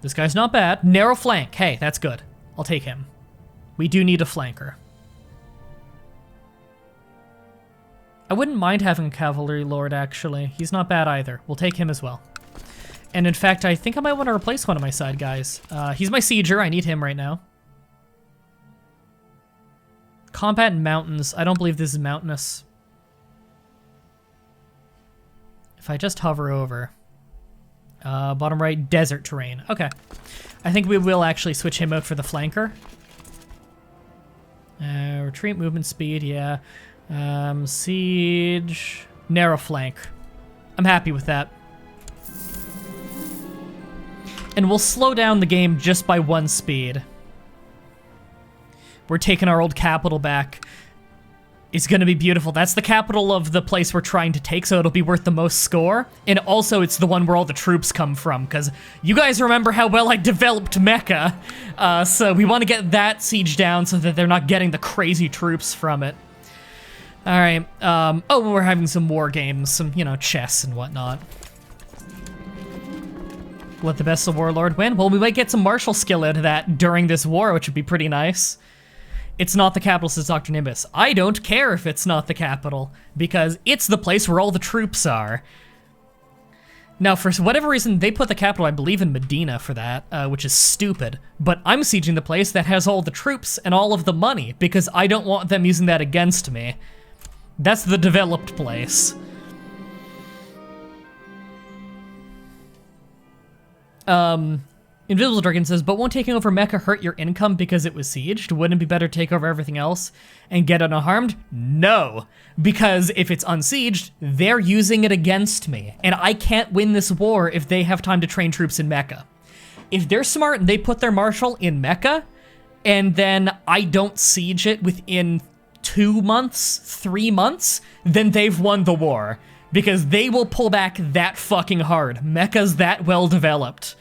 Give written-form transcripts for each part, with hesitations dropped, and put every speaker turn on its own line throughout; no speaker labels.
This guy's not bad. Narrow flank. Hey, that's good. I'll take him. We do need a flanker. I wouldn't mind having a cavalry lord, actually. He's not bad either. We'll take him as well. And in fact, I think I might want to replace one of my side guys. He's my sieger. I need him right now. Combat in mountains. I don't believe this is mountainous. If I just hover over. Bottom right, desert terrain. Okay. I think we will actually switch him out for the flanker. Retreat, movement speed, yeah. Siege, narrow flank. I'm happy with that. And we'll slow down the game just by 1 speed. We're taking our old capital back. It's gonna be beautiful. That's the capital of the place we're trying to take, so it'll be worth the most score. And also, it's the one where all the troops come from, because you guys remember how well I developed Mecca. So we want to get that siege down so that they're not getting the crazy troops from it. All right. Oh, we're having some war games, some, you know, chess and whatnot. Let the best of warlord win. Well, we might get some martial skill out of that during this war, which would be pretty nice. It's not the capital, says Dr. Nimbus. I don't care if it's not the capital, because it's the place where all the troops are. Now, for whatever reason, they put the capital, I believe, in Medina for that, which is stupid. But I'm sieging the place that has all the troops and all of the money, because I don't want them using that against me. That's the developed place. Invisible Dragon says, but won't taking over Mecca hurt your income because it was sieged? Wouldn't it be better to take over everything else and get it unharmed? No, because if it's unsieged, they're using it against me, and I can't win this war if they have time to train troops in Mecca. If they're smart and they put their marshal in Mecca, and then I don't siege it within 2 months, 3 months, then they've won the war, because they will pull back that fucking hard. Mecca's that well developed.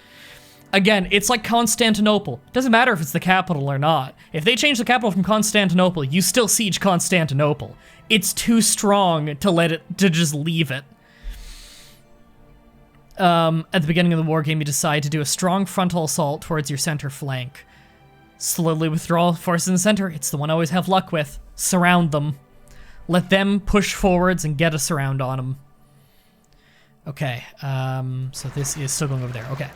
Again, it's like Constantinople. Doesn't matter if it's the capital or not. If they change the capital from Constantinople, you still siege Constantinople. It's too strong to just leave it. At the beginning of the war game, you decide to do a strong frontal assault towards your center flank. Slowly withdraw forces in the center. It's the one I always have luck with. Surround them. Let them push forwards and get a surround on them. Okay, so this is still going over there. Okay.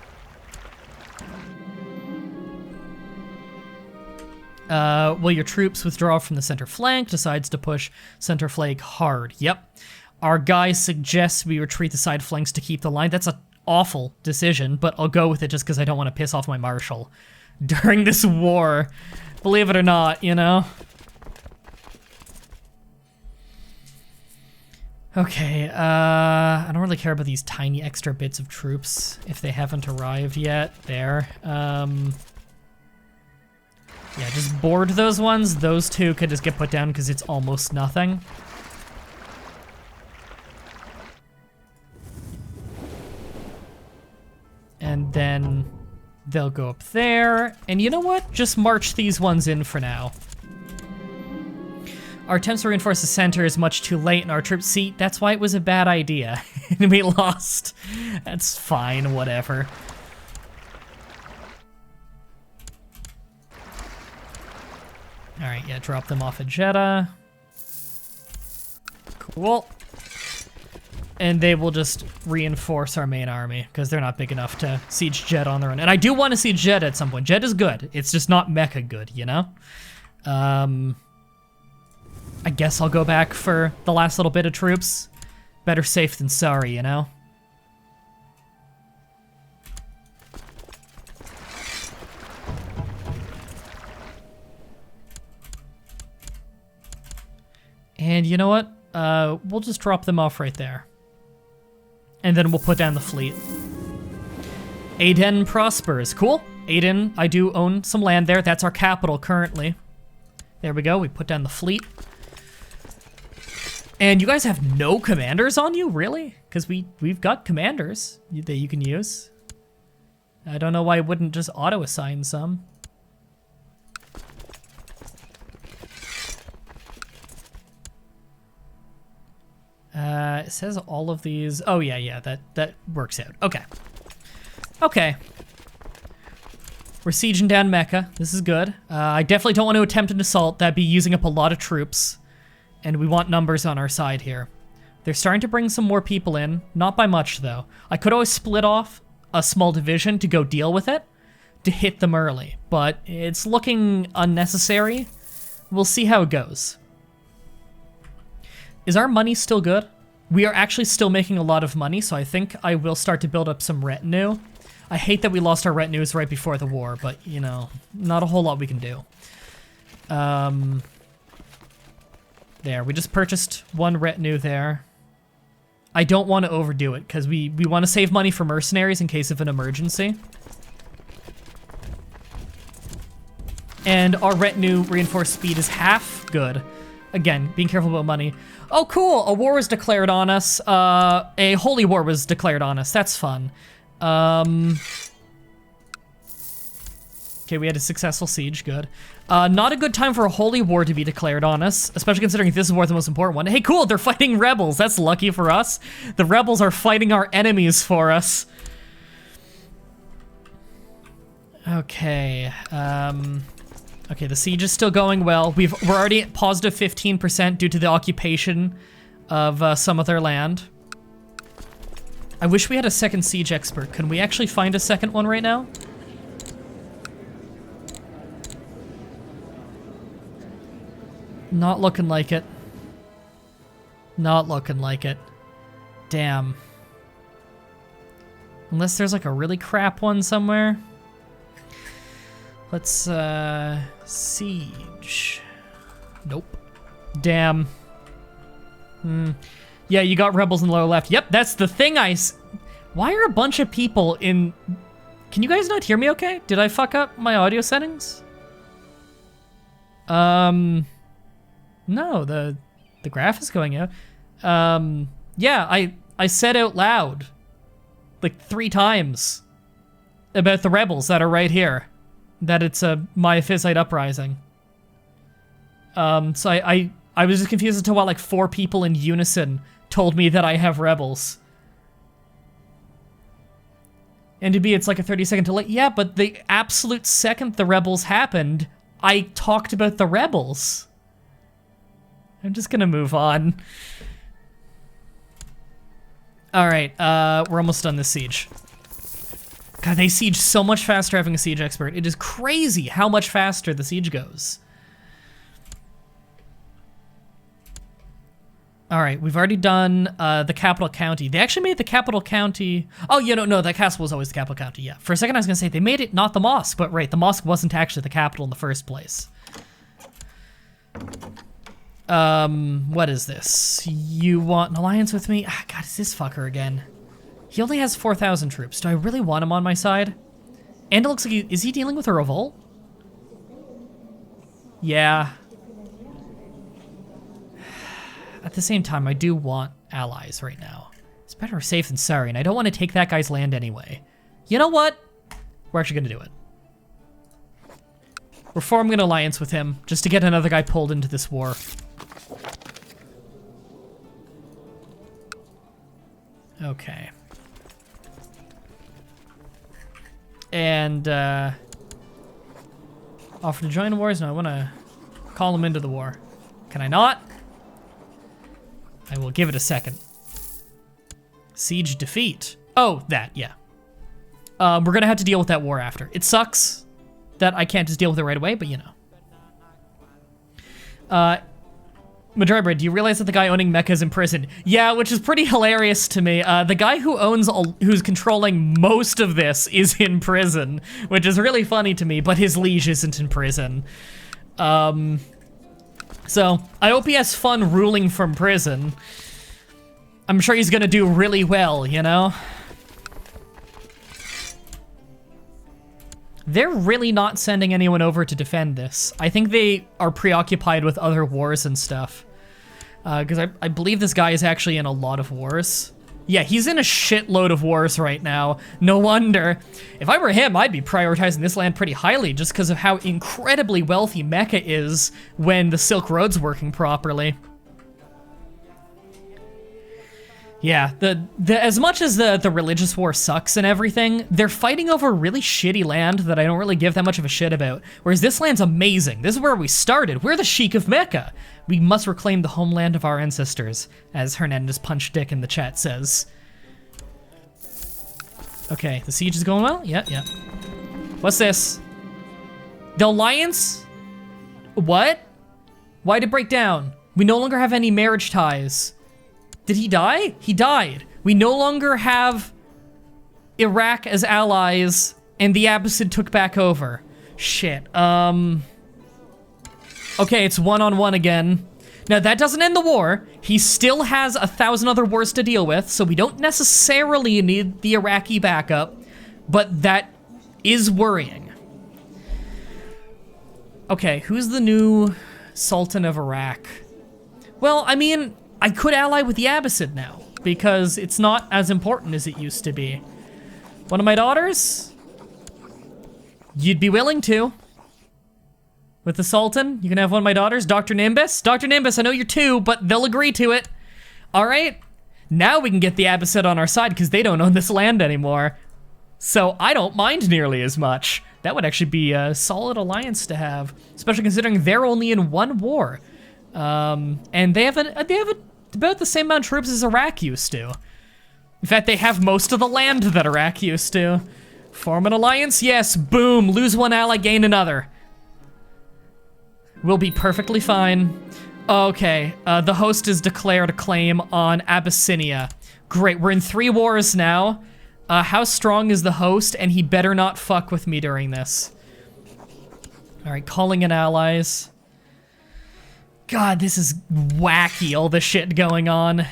Will your troops withdraw from the center flank? Decides to push center flank hard. Yep. Our guy suggests we retreat the side flanks to keep the line. That's an awful decision, but I'll go with it just because I don't want to piss off my marshal during this war. Believe it or not, you know? Okay, I don't really care about these tiny extra bits of troops if they haven't arrived yet. There. Yeah, just board those ones. Those two could just get put down because it's almost nothing. And then they'll go up there. And you know what? Just march these ones in for now. Our attempts to reinforce the center is much too late in our troops. See, that's why it was a bad idea. We lost. That's fine, whatever. All right, yeah, drop them off at Jeddah. Cool. And they will just reinforce our main army, because they're not big enough to siege Jeddah on their own. And I do want to siege Jeddah at some point. Jeddah's good. It's just not Mecca good, you know? I guess I'll go back for the last little bit of troops. Better safe than sorry, you know? And you know what? We'll just drop them off right there. And then we'll put down the fleet. Aden prospers. Cool. Aden, I do own some land there. That's our capital currently. There we go. We put down the fleet. And you guys have no commanders on you? Really? Because we've got commanders that you can use. I don't know why I wouldn't just auto-assign some. It says all of these. Oh, yeah, that works out. Okay. Okay. We're sieging down Mecca. This is good. I definitely don't want to attempt an assault. That'd be using up a lot of troops. And we want numbers on our side here. They're starting to bring some more people in. Not by much, though. I could always split off a small division to go deal with it, to hit them early. But it's looking unnecessary. We'll see how it goes. Is our money still good? We are actually still making a lot of money, so I think I will start to build up some retinue. I hate that we lost our retinues right before the war, but, you know, not a whole lot we can do. There, we just purchased one retinue there. I don't want to overdo it, because we want to save money for mercenaries in case of an emergency. And our retinue reinforced speed is half good. Again, being careful about money. Oh, cool, a war was declared on us. A holy war was declared on us, that's fun. Okay, we had a successful siege, good. Not a good time for a holy war to be declared on us, especially considering this is war the most important one. Hey, cool, they're fighting rebels. That's lucky for us. The rebels are fighting our enemies for us. Okay, okay, the siege is still going well. We're already at positive 15% due to the occupation of some of their land. I wish we had a second siege expert. Can we actually find a second one right now? Not looking like it. Not looking like it. Damn. Unless there's like a really crap one somewhere. Let's, siege. Nope. Damn. Yeah, you got rebels in the lower left. Yep, that's the thing Why are a bunch of people in... Can you guys not hear me okay? Did I fuck up my audio settings? No, the graph is going out. Yeah, I said out loud like 3 times about the rebels that are right here. That it's a Miaphysite uprising. So I was just confused as to why like 4 people in unison told me that I have rebels. And to be, it's like a 30-second delay. Yeah, but the absolute second the rebels happened, I talked about the rebels. I'm just gonna move on. All right, we're almost done this siege. God, they siege so much faster having a siege expert. It is crazy how much faster the siege goes. All right, we've already done the capital county. They actually made the capital county... Oh, you know, no, that castle was always the capital county, yeah. For a second I was gonna say, they made it not the mosque, but right, the mosque wasn't actually the capital in the first place. What is this? You want an alliance with me? Ah, God, it's this fucker again. He only has 4,000 troops. Do I really want him on my side? And it looks like is he dealing with a revolt? Yeah. At the same time, I do want allies right now. It's better safe than sorry, and I don't want to take that guy's land anyway. You know what? We're actually gonna do it. We're forming an alliance with him, just to get another guy pulled into this war. Okay. And, offer to join the wars? No, I want to call him into the war. Can I not? I will give it a second. Siege defeat. Oh, that, yeah. We're gonna have to deal with that war after. It sucks that I can't just deal with it right away, but you know. Mah-Dry-Bread, do you realize that the guy owning Mecca is in prison? Yeah, which is pretty hilarious to me. The guy who who's controlling most of this is in prison, which is really funny to me, but his liege isn't in prison. So, I hope he has fun ruling from prison. I'm sure he's gonna do really well, you know? They're really not sending anyone over to defend this. I think they are preoccupied with other wars and stuff. Because I believe this guy is actually in a lot of wars. Yeah, he's in a shitload of wars right now. No wonder. If I were him, I'd be prioritizing this land pretty highly just because of how incredibly wealthy Mecca is when the Silk Road's working properly. Yeah, as much as the religious war sucks and everything, they're fighting over really shitty land that I don't really give that much of a shit about. Whereas this land's amazing. This is where we started. We're the Sheikh of Mecca. We must reclaim the homeland of our ancestors, as Hernandez Punch Dick in the chat says. Okay, the siege is going well? Yeah. What's this? The alliance? What? Why'd it break down? We no longer have any marriage ties. Did he die? He died. We no longer have Iraq as allies, and the Abbasid took back over. Shit. Okay, it's one-on-one again. Now, that doesn't end the war. He still has 1,000 other wars to deal with, so we don't necessarily need the Iraqi backup, but that is worrying. Okay, who's the new Sultan of Iraq? Well, I mean, I could ally with the Abbasid now, because it's not as important as it used to be. One of my daughters? You'd be willing to. With the Sultan, you can have one of my daughters, Dr. Nimbus. Dr. Nimbus, I know you're 2, but they'll agree to it. All right, now we can get the Abbasid on our side because they don't own this land anymore. So I don't mind nearly as much. That would actually be a solid alliance to have, especially considering they're only in one war. And they have about the same amount of troops as Iraq used to. In fact, they have most of the land that Iraq used to. Form an alliance? Yes, boom, lose one ally, gain another. We'll be perfectly fine. Okay, the host has declared a claim on Abyssinia. Great, we're in 3 wars now. How strong is the host? And he better not fuck with me during this. All right, calling in allies. God, this is wacky, all the shit going on.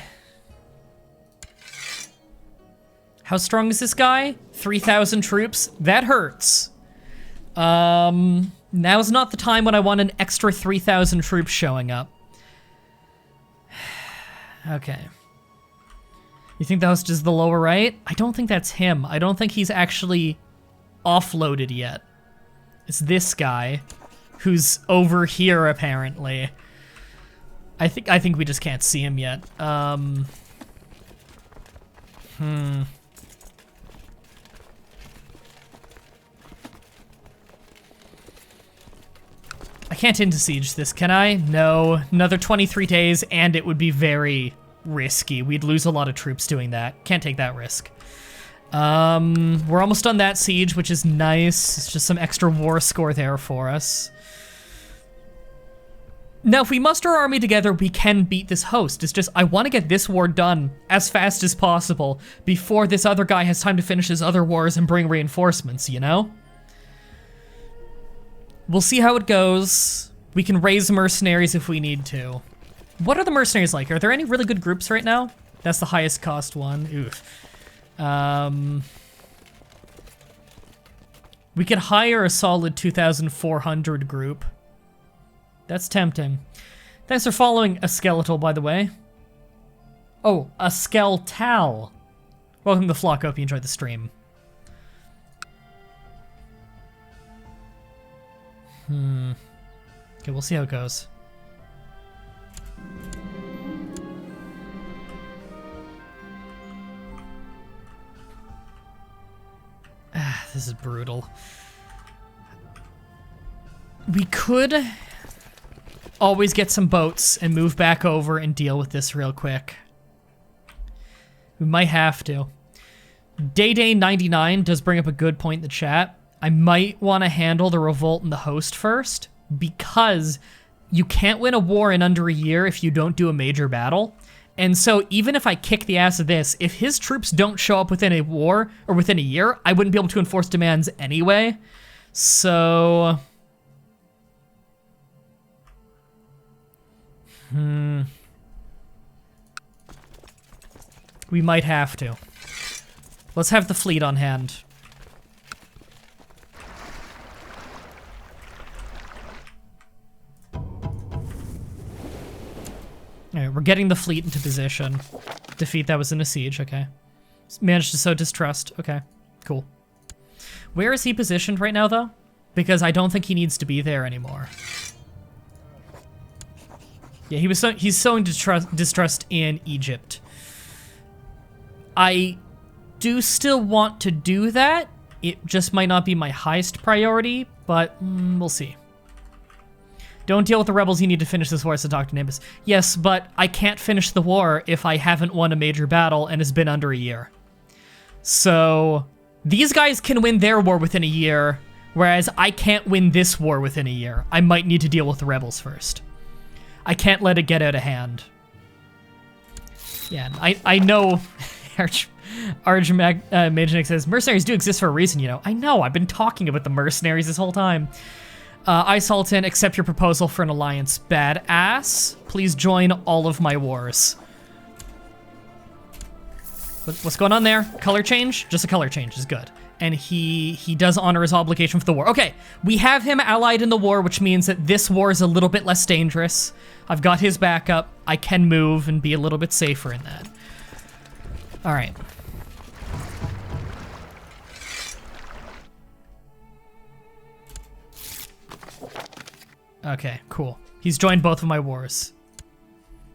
How strong is this guy? 3,000 troops? That hurts. Now's not the time when I want an extra 3,000 troops showing up. Okay. You think the host is the lower right? I don't think that's him. I don't think he's actually offloaded yet. It's this guy who's over here apparently. I think we just can't see him yet. I can't into siege this, can I? No, another 23 days and it would be very risky. We'd lose a lot of troops doing that. Can't take that risk. We're almost done that siege, which is nice. It's just some extra war score there for us. Now, if we muster our army together, we can beat this host. It's just, I want to get this war done as fast as possible before this other guy has time to finish his other wars and bring reinforcements, you know? We'll see how it goes. We can raise mercenaries if we need to. What are the mercenaries like? Are there any really good groups right now? That's the highest cost one. Oof. We could hire a solid 2,400 group. That's tempting. Thanks for following a skeletal, by the way. Oh, a skeletal. Welcome to the flock. Hope you enjoyed the stream. Okay, we'll see how it goes. This is brutal. We could always get some boats and move back over and deal with this real quick. We might have to. Day99 does bring up a good point in the chat. I might want to handle the revolt and the host first, because you can't win a war in under a year if you don't do a major battle. And so even if I kick the ass of this, if his troops don't show up within a war or within a year, I wouldn't be able to enforce demands anyway. So... we might have to. Let's have the fleet on hand. Alright, we're getting the fleet into position. Defeat that was in a siege, okay. Managed to sow distrust, okay, cool. Where is he positioned right now, though? Because I don't think he needs to be there anymore. Yeah, he's sowing distrust in Egypt. I do still want to do that. It just might not be my highest priority, but we'll see. Don't deal with the rebels, you need to finish this war, said Dr. Nimbus. Yes, but I can't finish the war if I haven't won a major battle and it's been under a year. So, these guys can win their war within a year, whereas I can't win this war within a year. I might need to deal with the rebels first. I can't let it get out of hand. Yeah, I know... Arjmaginik says, mercenaries do exist for a reason, you know. I know, I've been talking about the mercenaries this whole time. Sultan, accept your proposal for an alliance. Badass. Please join all of my wars. What's going on there? Color change? Just a color change is good. And he does honor his obligation for the war. Okay, we have him allied in the war, which means that this war is a little bit less dangerous. I've got his backup. I can move and be a little bit safer in that. All right. Okay, cool. He's joined both of my wars.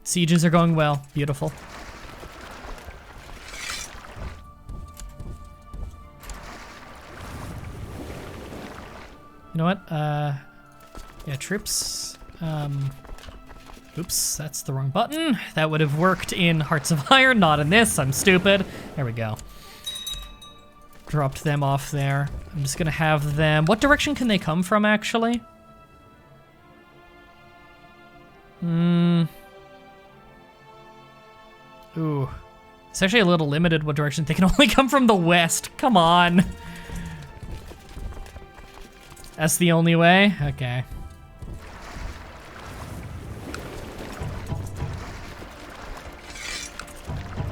Sieges are going well. Beautiful. You know what? Yeah, troops. Oops, that's the wrong button. That would have worked in Hearts of Iron, not in this. I'm stupid. There we go. Dropped them off there. I'm just gonna have them... What direction can they come from, actually? Ooh. It's actually a little limited what direction. They can only come from the west. Come on. That's the only way? Okay.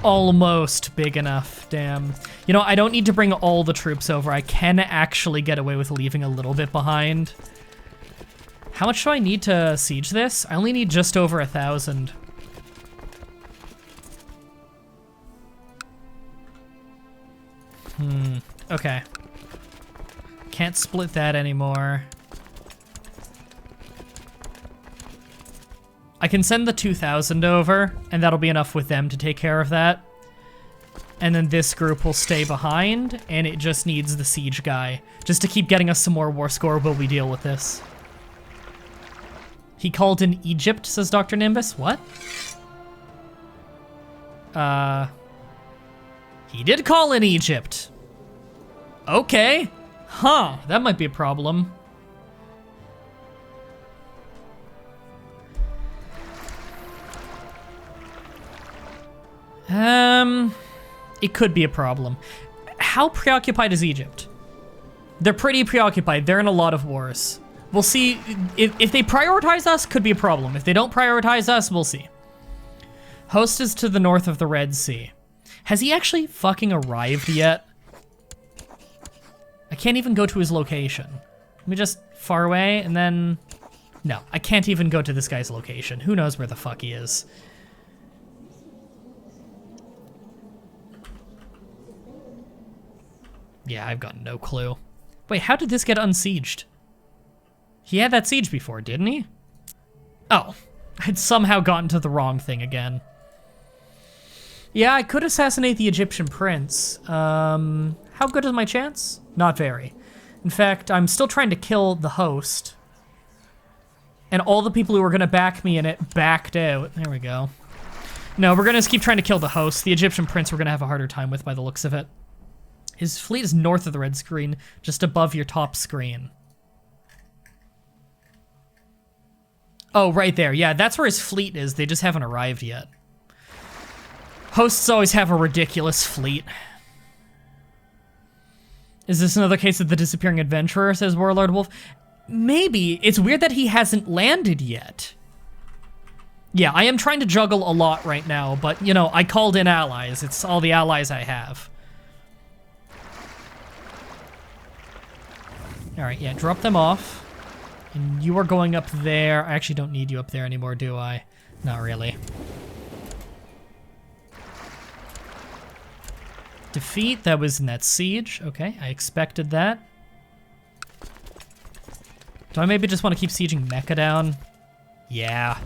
Almost big enough, damn. You know, I don't need to bring all the troops over. I can actually get away with leaving a little bit behind. How much do I need to siege this? I only need just over 1,000. Okay. Can't split that anymore. I can send the 2,000 over, and that'll be enough with them to take care of that. And then this group will stay behind, and it just needs the siege guy. Just to keep getting us some more war score while we deal with this. He called in Egypt, says Dr. Nimbus. What? He did call in Egypt. Okay. Huh, that might be a problem. It could be a problem. How preoccupied is Egypt? They're pretty preoccupied. They're in a lot of wars. We'll see. If they prioritize us, could be a problem. If they don't prioritize us, we'll see. Host is to the north of the Red Sea. Has he actually fucking arrived yet? I can't even go to his location. Let me just far away and then... No, I can't even go to this guy's location. Who knows where the fuck he is? Yeah, I've got no clue. Wait, how did this get unsieged? He had that siege before, didn't he? Oh, I'd somehow gotten to the wrong thing again. Yeah, I could assassinate the Egyptian prince. How good is my chance? Not very. In fact, I'm still trying to kill the host. And all the people who were gonna back me in it backed out. There we go. No, we're gonna just keep trying to kill the host. The Egyptian prince we're gonna have a harder time with by the looks of it. His fleet is north of the red screen, just above your top screen. Oh, right there. Yeah, that's where his fleet is. They just haven't arrived yet. Hosts always have a ridiculous fleet. Is this another case of the disappearing adventurer, says Warlord Wolf? Maybe. It's weird that he hasn't landed yet. Yeah, I am trying to juggle a lot right now, but, you know, I called in allies. It's all the allies I have. All right, yeah, drop them off. And you are going up there. I actually don't need you up there anymore, do I? Not really. Defeat, that was in that siege. Okay, I expected that. Do I maybe just want to keep sieging Mecca down? Yeah.